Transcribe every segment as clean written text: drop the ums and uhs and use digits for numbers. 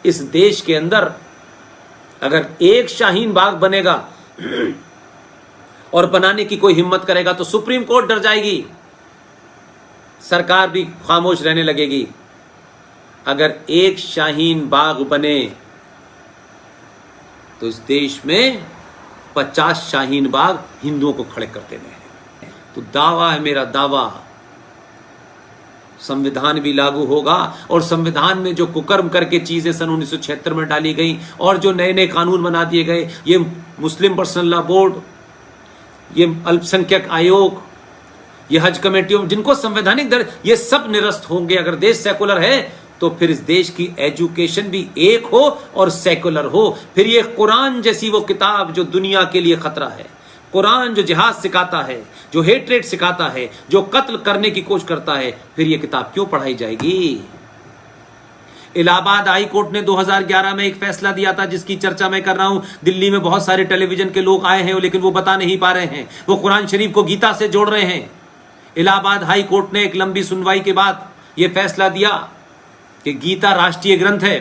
इस देश के अंदर अगर एक शाहीन बाग बनेगा और बनाने की कोई हिम्मत करेगा तो सुप्रीम कोर्ट डर जाएगी, सरकार भी खामोश रहने लगेगी। अगर एक शाहीन बाग बने तो इस देश में 50 शाहीन बाग हिंदुओं को खड़े कर देने हैं। तो दावा है मेरा, दावा, संविधान भी लागू होगा और संविधान में जो कुकर्म करके चीजें सन 1976 में डाली गई और जो नए नए कानून बना दिए गए, ये मुस्लिम पर्सनल लॉ बोर्ड, ये अल्पसंख्यक आयोग, ये हज कमेटियों, जिनको संवैधानिक दर, ये सब निरस्त होंगे। अगर देश सेकुलर है तो फिर इस देश की एजुकेशन भी एक हो और सेकुलर हो। फिर ये कुरान जैसी वो किताब जो दुनिया के लिए खतरा है, कुरान जो जिहाद सिखाता है, जो हेट्रेड सिखाता है, जो कत्ल करने की कोशिश करता है, फिर ये किताब क्यों पढ़ाई जाएगी? इलाहाबाद हाई कोर्ट ने 2011 में एक फैसला दिया था जिसकी चर्चा मैं कर रहा हूं। दिल्ली में बहुत सारे टेलीविजन के लोग आए हैं लेकिन वो बता नहीं पा रहे हैं। वो कुरान शरीफ को गीता से जोड़ रहे हैं। इलाहाबाद हाई कोर्ट ने एक लंबी सुनवाई के बाद यह फैसला दिया कि गीता राष्ट्रीय ग्रंथ है।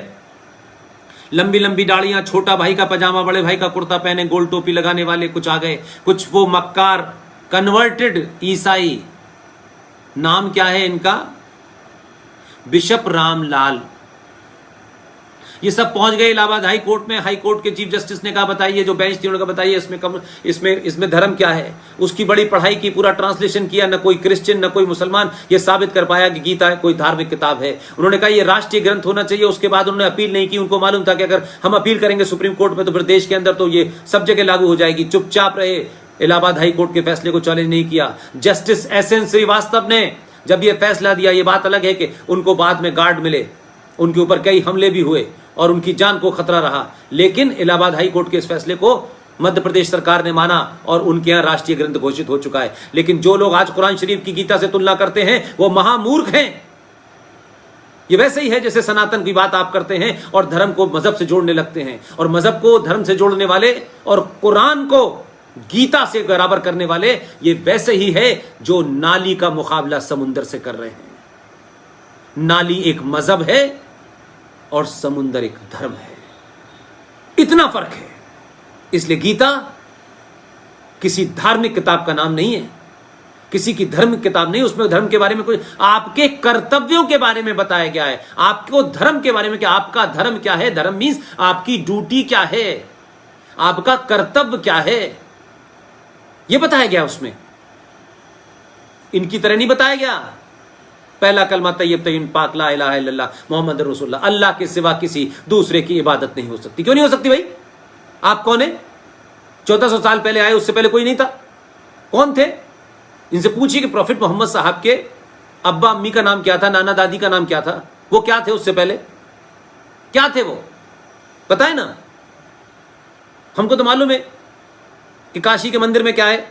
लंबी लंबी दाढ़ियां, छोटा भाई का पजामा, बड़े भाई का कुर्ता पहने, गोल टोपी लगाने वाले कुछ आ गए, कुछ वो मक्कार कन्वर्टेड ईसाई, नाम क्या है इनका, बिशप रामलाल, ये सब पहुंच गए इलाहाबाद हाई कोर्ट में। हाई कोर्ट के चीफ जस्टिस ने कहा बताइए, जो बेंच थी उन्होंने कहा बताइए इसमें धर्म क्या है। उसकी बड़ी पढ़ाई की, पूरा ट्रांसलेशन किया, न कोई क्रिश्चियन न कोई मुसलमान ये साबित कर पाया कि गीता कोई धार्मिक किताब है। उन्होंने कहा ये राष्ट्रीय ग्रंथ होना चाहिए। उसके बाद उन्होंने अपील नहीं की। उनको मालूम था कि अगर हम अपील करेंगे सुप्रीम कोर्ट में तो फिर देश के अंदर तो ये सब जगह लागू हो जाएगी। चुपचाप रहे, इलाहाबाद हाई कोर्ट के फैसले को चैलेंज नहीं किया। जस्टिस एसएन श्रीवास्तव ने जब ये फैसला दिया, ये बात अलग है कि उनको बाद में गार्ड मिले, उनके ऊपर कई हमले भी हुए और उनकी जान को खतरा रहा, लेकिन इलाहाबाद हाई कोर्ट के इस फैसले को मध्य प्रदेश सरकार ने माना और उनके यहां राष्ट्रीय ग्रंथ घोषित हो चुका है। लेकिन जो लोग आज कुरान शरीफ की गीता से तुलना करते हैं वो महामूर्ख हैं। ये वैसे ही है जैसे सनातन की बात आप करते हैं और धर्म को मजहब से जोड़ने लगते हैं, और मजहब को धर्म से जोड़ने वाले और कुरान को गीता से बराबर करने वाले ये वैसे ही है जो नाली का मुकाबला समुंदर से कर रहे हैं। नाली एक मजहब है और समुंदर एक धर्म है, इतना फर्क है। इसलिए गीता किसी धार्मिक किताब का नाम नहीं है, किसी की धर्म किताब नहीं। उसमें धर्म के बारे में कुछ, आपके कर्तव्यों के बारे में बताया गया है। आपको धर्म के बारे में, कि आपका धर्म क्या है, धर्म मीन्स आपकी ड्यूटी क्या है, आपका कर्तव्य क्या है, यह बताया गया उसमें। इनकी तरह नहीं बताया गया। पहला कलमा तैयब तय्यब पाक ला इलाहा इल्लल्लाह मोहम्मद रसूलुल्लाह, अल्लाह के सिवा किसी दूसरे की इबादत नहीं हो सकती। क्यों नहीं हो सकती भाई? आप कौन है? 1400 साल पहले आए, उससे पहले कोई नहीं था। कौन थे? इनसे पूछिए कि प्रॉफिट मोहम्मद साहब के अब्बा अम्मी का नाम क्या था, नाना दादी का नाम क्या था, वो क्या थे, उससे पहले क्या थे वो, पता है ना? हमको तो मालूम है कि काशी के मंदिर में क्या है,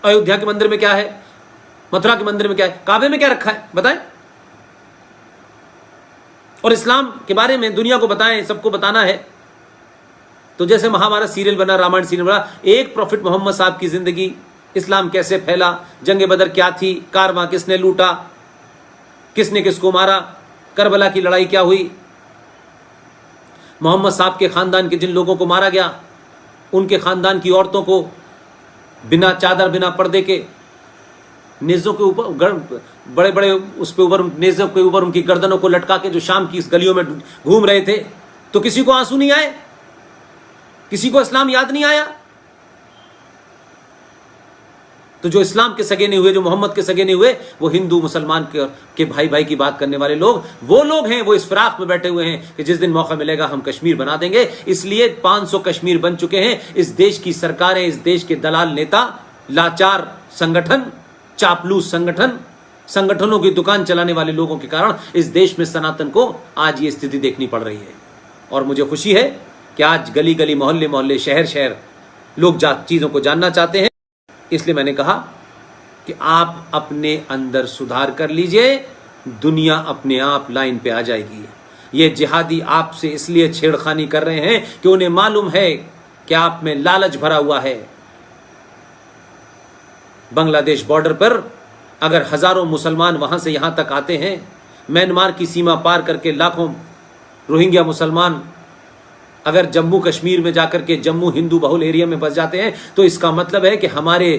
अयोध्या के मंदिर में क्या है, मथुरा के मंदिर में क्या है, काबे में क्या रखा है, बताएं। और इस्लाम के बारे में दुनिया को बताएं, सबको बताना है। तो जैसे महाभारत सीरियल बना, रामायण सीरियल बना, एक प्रॉफिट मोहम्मद साहब की जिंदगी, इस्लाम कैसे फैला, जंग बदर क्या थी, कारवां किसने लूटा, किसने किसको मारा, करबला की लड़ाई क्या हुई, मोहम्मद साहब के खानदान के जिन लोगों को मारा गया, उनके खानदान की औरतों को बिना चादर, बिना पर्दे के, नेज़ों के ऊपर, बड़े बड़े उस पे ऊपर, नेज़ों के ऊपर उनकी गर्दनों को लटका के जो शाम की इस गलियों में घूम रहे थे, तो किसी को आंसू नहीं आए? किसी को इस्लाम याद नहीं आया? तो जो इस्लाम के सगे नहीं हुए, जो मोहम्मद के सगे नहीं हुए, वो हिंदू मुसलमान के भाई भाई की बात करने वाले लोग, वो लोग हैं, वो इस फिराक में बैठे हुए हैं कि जिस दिन मौका मिलेगा हम कश्मीर बना देंगे। इसलिए 500 कश्मीर बन चुके हैं। इस देश की सरकारें, इस देश के दलाल नेता, लाचार संगठन, चापलूस संगठनों की दुकान चलाने वाले लोगों के कारण इस देश में सनातन को आज ये स्थिति देखनी पड़ रही है। और मुझे खुशी है कि आज गली गली, मोहल्ले मोहल्ले, शहर शहर लोग चीजों को जानना चाहते हैं। इसलिए मैंने कहा कि आप अपने अंदर सुधार कर लीजिए, दुनिया अपने आप लाइन पे आ जाएगी। ये जिहादी आपसे इसलिए छेड़खानी कर रहे हैं कि उन्हें मालूम है कि आप में लालच भरा हुआ है। बांग्लादेश बॉर्डर पर अगर हजारों मुसलमान वहां से यहां तक आते हैं, म्यांमार की सीमा पार करके लाखों रोहिंग्या मुसलमान अगर जम्मू कश्मीर में जाकर के जम्मू हिंदू बहुल एरिया में बस जाते हैं तो इसका मतलब है कि हमारे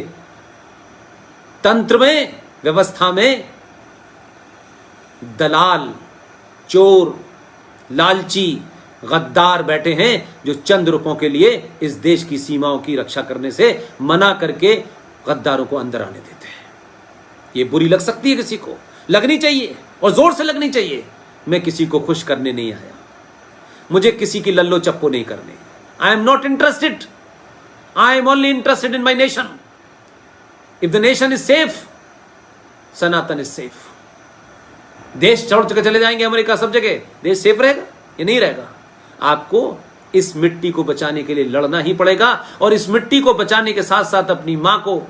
तंत्र में, व्यवस्था में दलाल, चोर, लालची, गद्दार बैठे हैं जो चंद रुपयों के लिए इस देश की सीमाओं की रक्षा करने से मना करके गद्दारों को अंदर आने देते हैं। ये बुरी लग सकती है किसी को, लगनी चाहिए और जोर से लगनी चाहिए। मैं किसी को खुश करने नहीं आया, मुझे किसी की लल्लो चप्पो नहीं करने। I am not interested, I am only interested in my nation. If the nation is safe, Sanatan is safe. देश छोड़ के चले जाएंगे अमेरिका, सब जगह देश सेफ रहेगा? ये नहीं रहेगा। आपको इस मिट्टी को बचाने के लिए लड़ना ही पड़ेगा और इस मिट्टी को बचाने के साथ साथ अपनी मां को,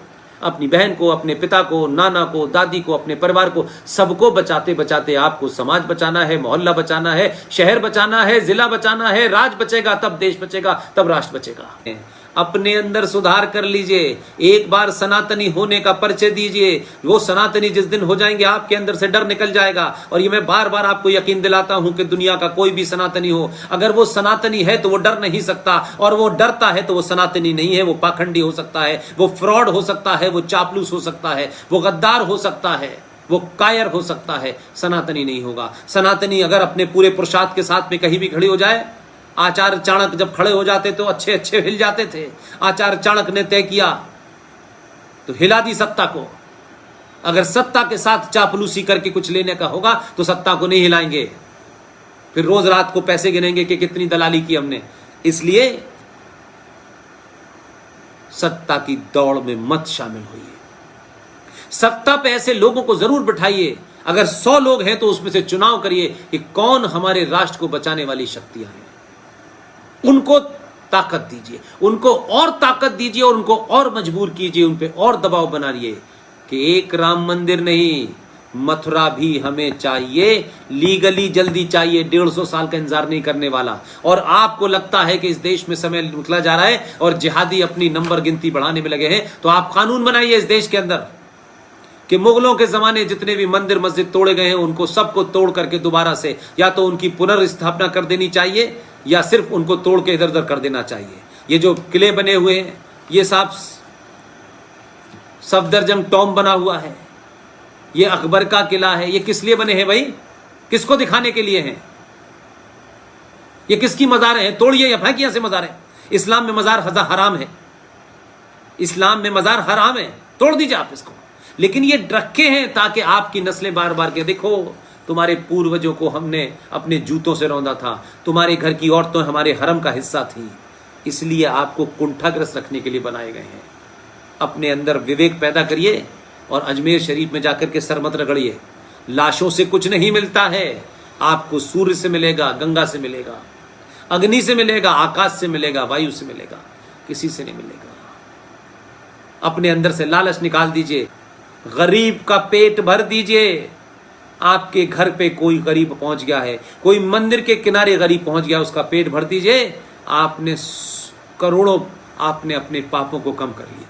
अपनी बहन को, अपने पिता को, नाना को, दादी को, अपने परिवार को, सबको बचाते बचाते आपको समाज बचाना है, मोहल्ला बचाना है, शहर बचाना है, जिला बचाना है। राज्य बचेगा तब देश बचेगा, तब राष्ट्र बचेगा। अपने अंदर सुधार कर लीजिए, एक बार सनातनी होने का परिचय दीजिए। वो सनातनी जिस दिन हो जाएंगे आपके अंदर से डर निकल जाएगा। और ये मैं बार बार आपको यकीन दिलाता हूं कि दुनिया का कोई भी सनातनी हो, अगर वो सनातनी है तो वो डर नहीं सकता, और वो डरता है तो वो सनातनी नहीं है। वो पाखंडी हो सकता है, वो फ्रॉड हो सकता है, वो चापलूस हो सकता है, वो गद्दार हो सकता है, वो कायर हो सकता है, सनातनी नहीं होगा। सनातनी अगर अपने पूरे पुरुषार्थ के साथ में कहीं भी खड़ी हो जाए, आचार्य चाणक्य जब खड़े हो जाते तो अच्छे अच्छे हिल जाते थे। आचार्य चाणक्य ने तय किया तो हिला दी सत्ता को। अगर सत्ता के साथ चापलूसी करके कुछ लेने का होगा तो सत्ता को नहीं हिलाएंगे, फिर रोज रात को पैसे गिनेंगे कि कितनी दलाली की हमने। इसलिए सत्ता की दौड़ में मत शामिल होइए। सत्ता पे ऐसे लोगों को जरूर बिठाइए, अगर 100 लोग हैं तो उसमें से चुनाव करिए कि कौन हमारे राष्ट्र को बचाने वाली शक्तियां हैं। उनको ताकत दीजिए, उनको और ताकत दीजिए और उनको और मजबूर कीजिए, उन पे और दबाव बनाइए कि एक राम मंदिर नहीं, मथुरा भी हमें चाहिए, लीगली जल्दी चाहिए। 150 साल का इंतजार नहीं करने वाला। और आपको लगता है कि इस देश में समय निकला जा रहा है और जिहादी अपनी नंबर गिनती बढ़ाने में लगे हैं, तो आप कानून बनाइए इस देश के अंदर कि मुगलों के जमाने जितने भी मंदिर मस्जिद तोड़े गए हैं उनको सबको तोड़ करके दोबारा से या तो उनकी पुनर्स्थापना कर देनी चाहिए या सिर्फ उनको तोड़ के इधर उधर कर देना चाहिए। ये जो किले बने हुए हैं, ये सफदरजंग टॉम बना हुआ है, ये अकबर का किला है, ये किस लिए बने हैं भाई? किसको दिखाने के लिए हैं? ये किसकी मज़ारें हैं? तोड़िए या फेंकिए यहाँ से मज़ारें। इस्लाम में मज़ार हराम है, इस्लाम में मज़ार हराम है, तोड़ दीजिए आप इसको। लेकिन ये रखे हैं ताकि आपकी नस्लें बार बार के देखो तुम्हारे पूर्वजों को हमने अपने जूतों से रौंदा था, तुम्हारे घर की औरतें हमारे हरम का हिस्सा थी, इसलिए आपको कुंठाग्रस्त रखने के लिए बनाए गए हैं। अपने अंदर विवेक पैदा करिए और अजमेर शरीफ में जाकर के सर मत रगड़िए। लाशों से कुछ नहीं मिलता है, आपको सूर्य से मिलेगा, गंगा से मिलेगा, अग्नि से मिलेगा, आकाश से मिलेगा, वायु से मिलेगा, किसी से नहीं मिलेगा। अपने अंदर से लालच निकाल दीजिए, गरीब का पेट भर दीजिए। आपके घर पे कोई गरीब पहुंच गया है, कोई मंदिर के किनारे गरीब पहुंच गया, उसका पेट भर दीजिए। आपने करोड़ों, आपने अपने पापों को कम कर लिया।